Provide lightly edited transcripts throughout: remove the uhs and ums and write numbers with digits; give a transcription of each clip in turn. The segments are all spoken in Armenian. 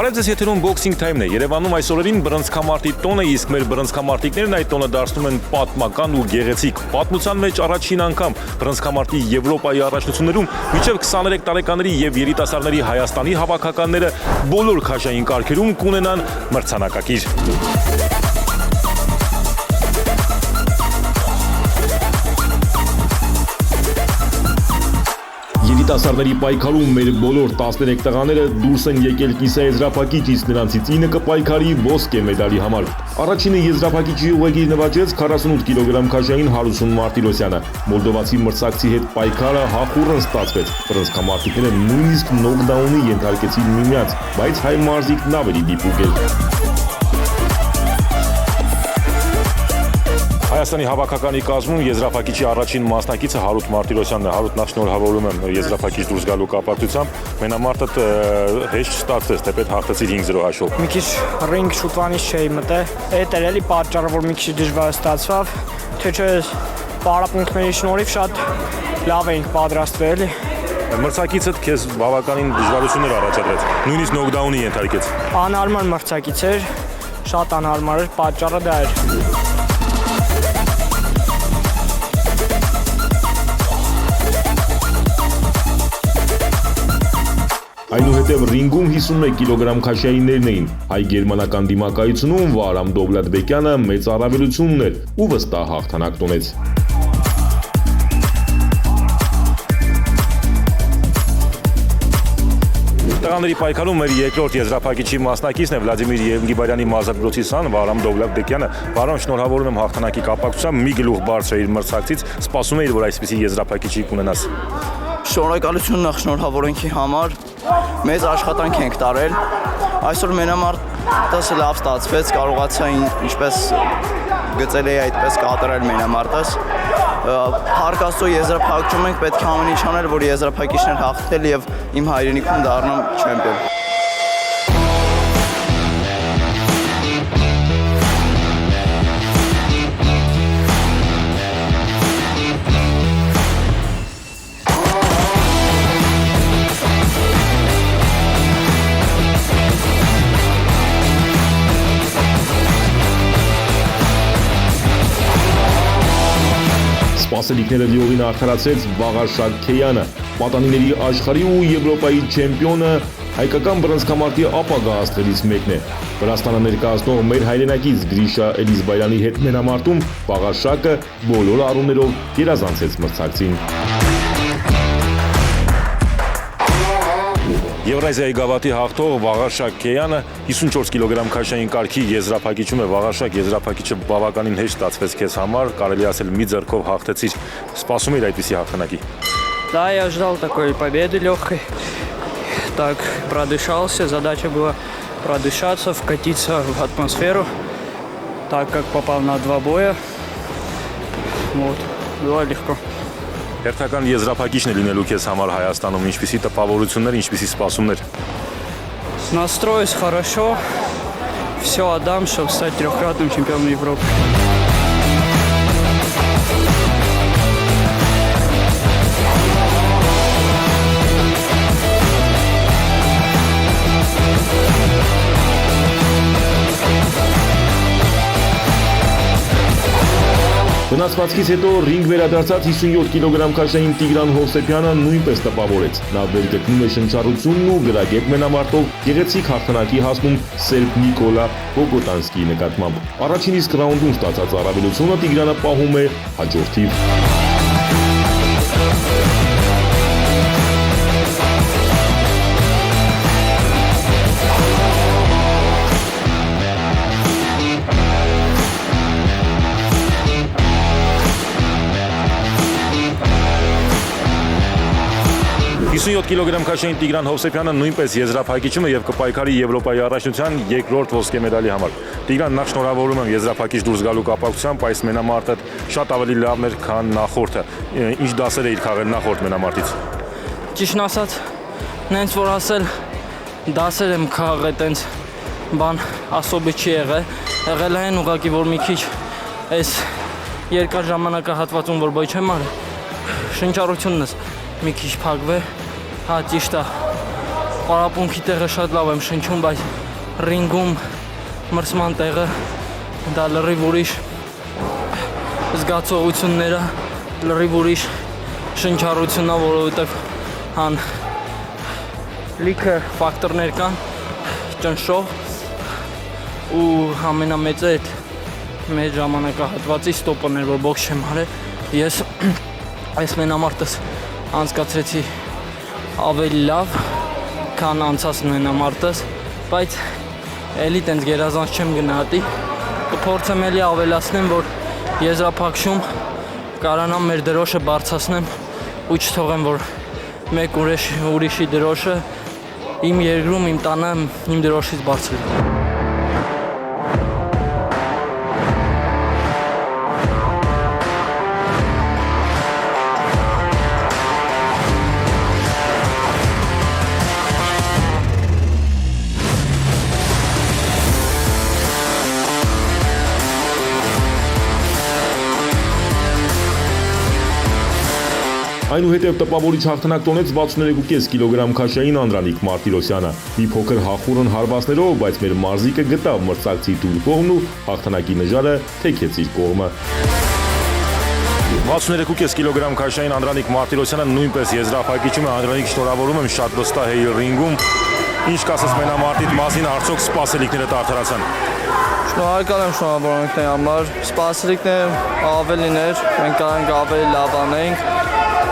Բարև ձեզ, եթերում Boxing Time-ն է։ Երևանում այս օրերին բռնցքամարտի տոն է, իսկ մեր բռնցքամարտիկներն այդ տոնը դարձնում են պատմական ու գեղեցիկ։ Պատմության մեջ առաջին անգամ բռնցքամարտի Եվրոպայի առաջնություններում մինչև 23 տարեկաների եւ երիտասարդների Հայաստանի հավաքականները բոլոր քաշային կարգերում կունենան մրցանակակիր։ Երիտասարդների պայքարում մեր բոլոր 13 տղաները դուրս են եկել կիսաեզրափակիչ, իսկ նրանցից 9 կպայքարի ոսկե մեդալի համար։ Առաջինը եզրափակիչի ուղեգիր նվաճեց 48 կիլոգրամ քաշային Հարություն Մարտիրոսյանը։ Մոլդովացի մրցակցի հետ պայքարը հախուռն ստացվեց։ Բռնցքամարտիկները նույնիսկ նոկդաունի ենթարկեցին միմյանց, բայց հայ մարզիկն ավելի դիպուկ էր։ Հայաստանի հավաքականի կազմում եզրափակիչի առաջին մասնակիցը Հարութ Մարտիրոսյանն է։ Հարութ, նախ շնորհավորում եմ եզրափակիչ դուրս գալու կապակցությամբ։ Մենամարտը հեշտ ստացվեց, թեպետ հաղթեցիր 5-0 հաշվով։ Մի քիչ ռինգ շուտվանից չէի մտել։ Այդ էր էլի պատճառը, որ մի քիչ դժվար ստացավ, թե չէ պարապմունքների շնորհիվ շատ լավ էինք պատրաստվել։ Մրցակիցդ քեզ բավականին դժվարություններ առաջադրեց, նույնիսկ նոկդաունի ենթարկեց։ Անհարմար մրցակից էր, շատ անհարմար էր, պատճառը դա էր։ Այնուհետև ռինգում 51 կիլոգրամ քաշայիններն էին։ Հայ-գերմանական դիմակայությունում Վարամ Դովլատբեկյանը մեծ առավելություն ուներ ու վստահ հաղթանակ տոնեց։ Տղաների պայքարում մեր երկրորդ եզրափակիչի մասնակիցն է Վլադիմիր Ենգիբարյանի մարզադրոցի սան Վարամ Դովլատբեկյանը։ Վարամ, շնորհավորում եմ հաղթանակի կապակցությամբ, մի գլուխ բարձր է իր մրցակցից, սպասում էիր, որ այսպիսի եզրափակիչի կունենաս։ Շնորհակալություն նախ շնորհավորանքի համար, մեծ աշխատանք ենք տարել, այսօր մենամարտս լավ ստացվեց, կարողացա ինչպես գծել էի այդպես կատարել մենամարտս, Փառք Աստծո եզրափակում ենք, պետք է ամեն ինչ անել, որ եզրափակիչներ հաղթել եւ իմ հայրենիքում դառնամ չեմպիոն։ Սպասելիքները լիովին արդարացրեց Վաղար Շաքեյանը, պատանիների աշխարհի ու Եվրոպայի չեմպիոնը, հայկական բռնցքամարտի ապագա աստղերից մեկն է։ Վրաստանը ներկայացնող մեր հայրենակից Գրիշա Էլիզբարյանի հետ մենամարտում Վաղար Շաքը բոլոր առումներով գերազանցեց մրցակցին։ Եվրազիայի գավաթի հաղթող Վաղար Շաքեյանը 54 կիլոգրամ քաշային կարգի եզրափակիչում է։ Վաղար Շաք, եզրափակիչը բավականին հեշտ ստացվեց քեզ համար, կարելի ասել մի ձեռքով հաղթեցիր։ Սպասում էիր այդպիսի հաղթանակի։ Да, я ждал такой победы легкой. Так, продышался, задача была продышаться, вкатиться в атмосферу, так как попал на 2 боя. Вот, было легко. Հերթական եզրափակիչն է լինելու քեզ համար Հայաստանում, ինչպիսի տպավորություններ, ինչպիսի սպասումներ։ Настроюсь хорошо, все отдам, чтобы стать трехкратным чемпионом Европы. Վնասվածքից հետո ռինգ վերադարձած 57 կիլոգրամ քաշային Տիգրան Հովսեփյանը նույնպես տպավորեց։ Նա վերգտնում է շնչառությունն ու գրագետ մենամարտով գեղեցիկ հաղթանակի հասնում սերբ Նիկոլա Բոգոտանսկիի նկատմամբ։ Առաջին իսկ ռաունդում ստացած առավելությունը Տիգրանը պահում է հաջորդիվ։ Հիսունյոթ կիլոգրամ քաշային Տիգրան Հովսեփյանը նույնպես եզրափակիչում է եւ կպայքարի Եվրոպայի առաջնության երկրորդ ոսկե մեդալի համար։ Տիգրան, նախ շնորհավորում եմ եզրափակիչ դուրս գալու կապակցությամբ, այս մենամարտը շատ ավելի լավն էր, քան նախորդը։ Ինչ դասեր էիր քաղել նախորդ մենամարտից։ Ճիշտն ասած, նենց որ ասել դասեր եմ քաղել, այտենց բան ասոբի չի եղել այն ուղղակի որ մի քիչ այս երկար ժամանակահատվածում որ ոչ եմ արել, շնչառությունն մի քիչ փակվել, հա ճիշտ է, պարապմունքի տեղը շատ լավ եմ շնչում, բայց ռինգում մրցման տեղը դա լրիվ ուրիշ զգացողությունները, լրիվ ուրիշ շնչառությունն է, որովհետև հան լիքը ֆակտորներ կան, ճնշող ու ամենամեծը այդ մեր ժամանակահատվածի ստոպն էր, որ բոքս չեմ արել, ես այս մենամարտս անցկացրեցի ավելի լավ, քան անցած մենամարտս, բայց էլի տենց գերազանց չեմ գնահատի, կփորձեմ էլի ավելացնեմ, որ եզրափակում կարանամ մեր դրոշը բարձրացնեմ ու չթողեմ, որ մեկ ուրիշի դրոշը իմ երկրում, իմ տանը, իմ դրոշից բարձր լինի։ Այնուհետև տպավորիչ հաղթանակ տոնեց 63.5 կիլոգրամ քաշային Անդրանիկ Մարտիրոսյանը։ Մի փոքր հախուռն հարվածներով, բայց մեր մարզիկը գտավ մրցակցի դուր կողմն ու հաղթանակի նժարը թեքեց իր կողմը։ 63.5 կիլոգրամ քաշային Անդրանիկ Մարտիրոսյանը նույնպես եզրափակիչում է։ Անդրանիկ, շնորհավորում եմ, շատ վստահ է ռինգում։ Ինչ կասես մենամարտիդ մասին, արդյոք սպասելիքները արդարացան։ Շնորհակալ եմ շնորհավորումների համար, սպասելիքները ավելին էր, մենք կարանք ավելի լավ անենք։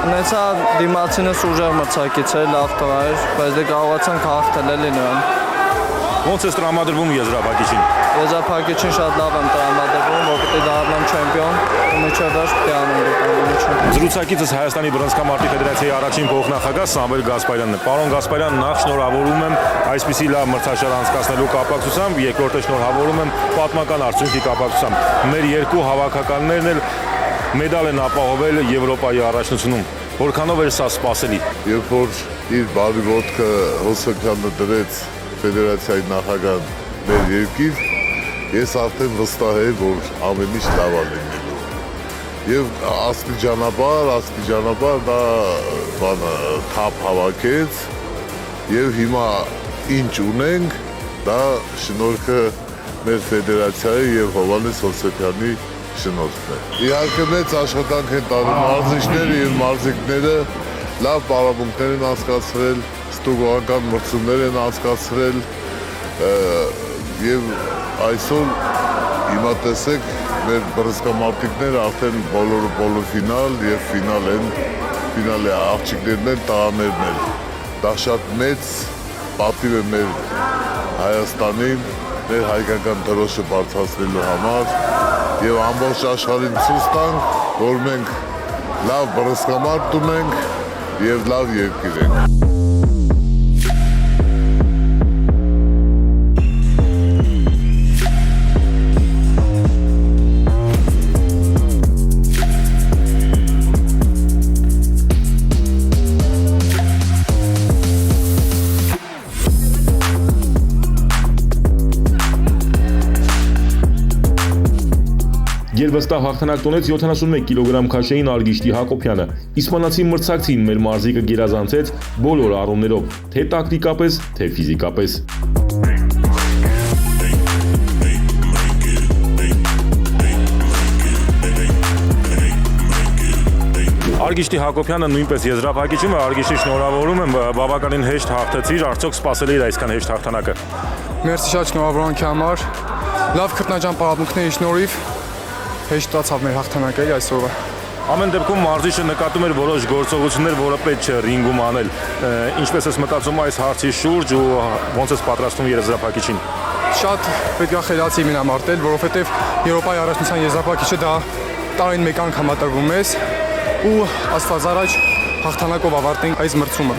Ունեցա դիմացինս ուժեղ մրցակից էր, լավ տղա էր, բայց դե կարողացանք հաղթել էլի նրան։ Ոնց ես տրամադրվում եզրափակիչին։ Եզրափակիչին շատ լավ եմ տրամադրվում, որ պետք է դառնամ չեմպիոն, ու միջև վերջ պետք է անեմ։ Զրուցակիցս Հայաստանի բռնցքամարտի ֆեդերացիայի առաջին փոխնախագահ Սամվել Գասպարյանն է։ Պարոն Գասպարյան, նախ շնորհավորում եմ այսպիսի լավ մրցաշար անցկացնելու կապակցությամբ, երկրորդը շնորհավորում եմ պատմական արդյունքի կապակցությամբ։ Մեր երկու հավաքականներն էլ մեդալ են ապահովել Եվրոպայի առաջնությունում։ Որքանով էր սա սպասելի։ Երբ որ իր բարի ոտքը Հոսեքյանը դրեց ֆեդերացիայի նախագահ մեր երկիր, ես արդեն վստահ եմ, որ ամեն ինչ լավ է լինելու։ Եվ աստիճանաբար դա թափ հավաքեց, եւ հիմա ինչ ունենք, դա շնորհքը մեր ֆեդերացիայի եւ Հովհաննես Հովսեփյանի շնորհքն է։ Իհարկե մեծ աշխատանք են տանում մարզիչները եւ մարզիկները, լավ պարապմունքներ են անցկացրել, ստուգողական մրցումներ են անցկացրել եւ այսօր հիմա տեսեք մեր բռնցքամարտիկները արդեն բոլորը պոլոֆինալ եւ ֆինալի աղջիկներն են, տղաներն են։ Դա շատ մեծ պատիվ է մեր Հայաստանին, մեր հայկական դրոշը բարձրացնելու համար եւ ամբողջ աշխարհին ցույց տանք, որ մենք լավ բռնցքամարտ ունենք եւ լավ երկիր ենք։ Երվստահ հաղթանակ տոնեց 71 կիլոգրամ քաշային Արգիշտի Հակոբյանը։ Իսպանացի մրցակցին մեր մարզիկը գերազանցեց բոլոր առումներով, թե տակտիկապես, թե ֆիզիկապես։ Արգիշտի Հակոբյանը նույնպես եզրափակիչում է, Արգիշտի շնորհավորում եմ, բավականին հեշտ հաղթեցիր, արդյոք սպասելի էր այսքան հեշտ հաղթանակը։ Մերսի շատ շնորհավորանքի համար, լավ քրտնաջան պարապմունքների շնորհիվ հեշտացավ մեր հաղթանակը այսօրը։ Ամեն դեպքում մարզիչը նկատում էր որոշ գործողություններ, որը պետք չէ ռինգում անել։ Ինչպես ես մտածում այս հարցի շուրջ ու ոնց ես պատրաստվում եզրափակիչին։ Շատ պետք է խելացի մենամարտել, որովհետև Եվրոպայի առաջնության եզրափակիչը դա տարին մեկ անգամ համատրվում է ու աստված առաջ հաղթանակով ավարտենք այս մրցումը։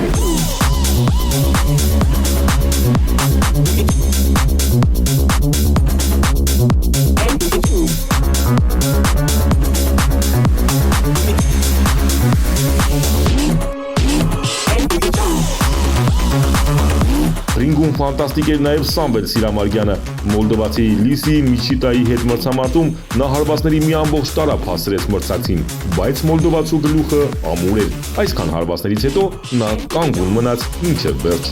Ռինգում ռինգում ֆանտաստիկ էր նաև Սամվել Սիրամարգյանը։ Մոլդովացի Լիսի Միչիտայի հետ մրցամարտում նա հարվածների մի ամբողջ տարափ հասցրեց մրցակցին, բայց մոլդովացու գլուխը ամուր էր։ Այսքան հարվածներից հետո նա կանգուն մնաց մինչև վերջ։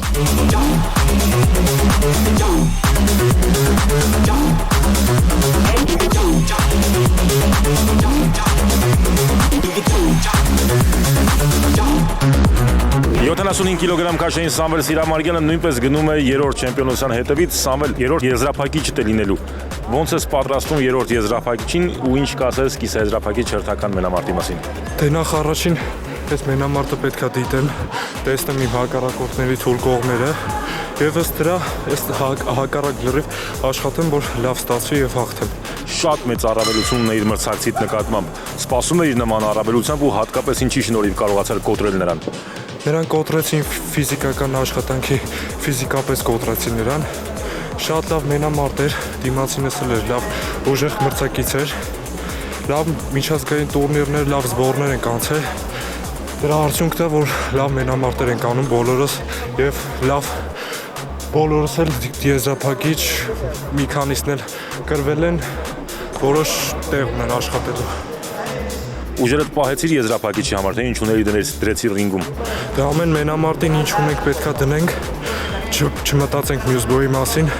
«75 կիլոգրամ քաշային Սամվել Սիրամարգյանը նույնպես գնում է երրորդ չեմպիոնության հետևից։ Սամվել երրորդ եզրափակիչը է լինելու։ Ոնց ես պատրաստվում երրորդ եզրափակիչին ու ինչ կասես կիսաեզրափակիչ հերթական մենամարտի մասին։ Դե նախ առաջին այս մենամարտը պետքա դիտեմ, տեսնեմ իմ հակառակորդների թույլ կողմերը եւ ըստ դրա այս հակառակ լրիվ աշխատեմ, որ լավ ստացվի եւ հաղթեմ։ Շատ մեծ առավելություն ունի իր մրցակցիդ նկատմամբ։ Սպասում էր նման առավելությամբ ու հատկապես ինչի շնորհիվ կարողացար կոտրել նրան։ Նրան կոտրեցին ֆիզիկական աշխատանքի, ֆիզիկապես կոտրեցին նրան։ Շատ լավ մենամարտ էր, դիմացինս էր լավ ուժեղ մրցակից էր։ Լավ միջազգային տուրնիրներ, լավ զբորներ են կանցել։ Դրա արդյունքն է, որ լավ մենամարտեր են կանում բոլորս եւ լավ բոլորս էլ եզրափակիչ մի քանիսն էլ կրվել են, որոշ տեղ ունեն աշխատելու։ Ուժերդ պահեցիր եզրափակիչի համար, թե ինչ ուների դրեցիր ռինգում։ Դե ամեն մենամարտին ինչ ունենք պետքա դնենք, չմտածենք մյուս բոյի մասին,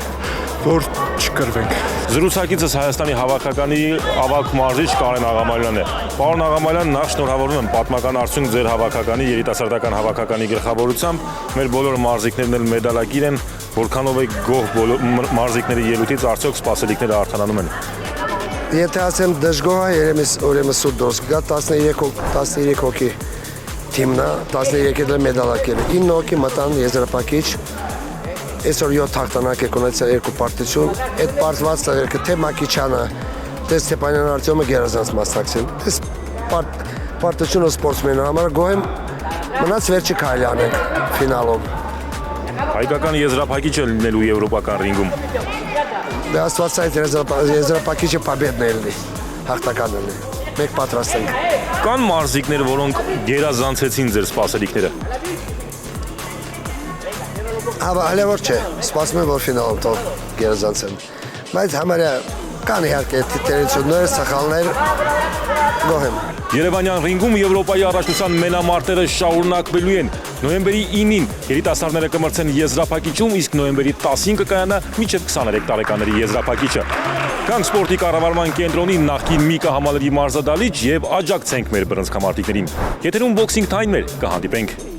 որ չկրվենք։ Զրուցակիցս Հայաստանի հավաքականի ավագ մարզիչ Կարեն Աղամալյանն է։ Պարոն Աղամալյան, նախ շնորհավորում եմ պատմական արդյունք ձեր հավաքականի, երիտասարդական հավաքականի գլխավորությամբ։ Մեր բոլոր մարզիկներն էլ մեդալակիր են, որքանով է գոհ մարզիկների ելույթից, արդյոք սպասելիքները արդանանում են։ Եթե ասեմ դժգոհ է, ուրեմն սուտ դուրս կգա 13 հոգի թիմն է, 13 էլ մեդալակիր։ 9 հոգի մտան եզրափակիչ։ Այսօր 7 հաղթանակ եք ունեցել, 2 պարտություն։ Այդ պարտված տղերքը թե Մակիչյանը, թե Ստեփանյան Արտյոմը գերազանց մասնակցին։ Այս պարտությունը սպորտսմենի համար գոհ եմ, մնաց վերջի քայլի անենք ֆինալում։ Հայկական եզրափակիչը լինելու եվրոպական ռինգում։ Դե աստվածային եզրափակիչը победն է լինի, հաղթականն է լինի։ Մենք պատրաստ ենք։ Կան մարզիկներ, որոնք գերազանցեցին ձեր սպասելիքները։ Հալևոր չէ, սպասում եմ, որ ֆինալում թող գերազանցեն։ Բայց համարյա կան իհարկե տերություններ, սխալներ, գոհ եմ։ Երևանյան ռինգում Եվրոպայի առաջնության մենամարտերը շարունակվելու են։ Նոյեմբերի 9-ին երիտասարդները կմրցեն եզրափակիչում, իսկ նոյեմբերի 10-ին կկայանա մինչև 23 տարեկաների եզրափակիչը։ Կանք սպորտի կառավարման կենտրոնի նախկին Միկա Համալրի մարզադահլիճ եւ աջակցենք մեր բռնցքամարտիկներին։ Եթերում Boxing Time-ներ, կհանդիպենք։